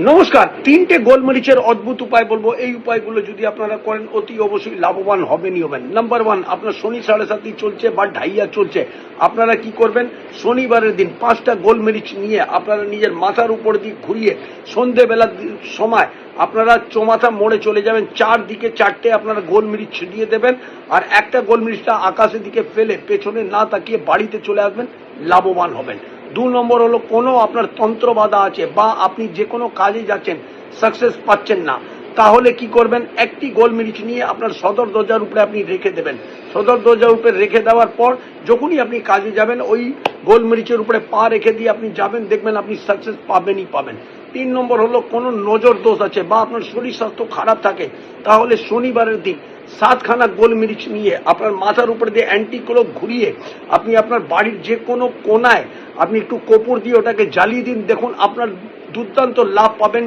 নমস্কার। তিনটে গোলমরিচের অদ্ভুত উপায় বলবো। এই উপায়গুলো যদি আপনারা করেন অতি অবশ্যই লাভবান হবেনই হবেন। নাম্বার ওয়ান, আপনার শনি 7.5 চলছে বা ঢাইয়া চলছে, আপনারা কি করবেন, শনিবারের দিন 5টা গোলমরিচ নিয়ে আপনারা নিজের মাথার উপর দিয়ে ঘুরিয়ে সন্ধেবেলার সময় আপনারা চৌমাথা মোড়ে চলে যাবেন, চারদিকে 4টে আপনারা গোলমরিচ ছিটিয়ে দেবেন, আর একটা গোলমরিচটা আকাশের দিকে ফেলে পেছনে না তাকিয়ে বাড়িতে চলে আসবেন, লাভবান হবেন। 2 নম্বর হলো, কোনো আপনার তন্ত্র বাধা আছে বা আপনি যে কোনো কাজে যাচ্ছেন সাকসেস পাচ্ছেন না, তাহলে কি করবেন, একটি গোলমরিচ নিয়ে আপনার সদর দরজার উপরে আপনি রেখে দেবেন। সদর দরজার উপরে রেখে দেওয়ার পর যখনই আপনি কাজে যাবেন ওই গোলমরিচের উপরে পা রেখে দিয়ে আপনি যাবেন, দেখবেন আপনি সাকসেস পাবেনই পাবেন। 3 নম্বর হলো, কোনো নজর দোষ আছে বা আপনার শরীর স্বাস্থ্য খারাপ থাকে, তাহলে শনিবারের দিন 7খানা গোলমরিচ নিয়ে আপনার মাথার উপরে দিয়ে অ্যান্টি ক্লক ঘুরিয়ে আপনি আপনার বাড়ির যে কোনো কোনায় আপনি একটু কর্পূর দিয়ে ওটাকে জ্বালিয়ে দিন, দেখুন আপনার দুর্দান্ত লাভ পাবেন।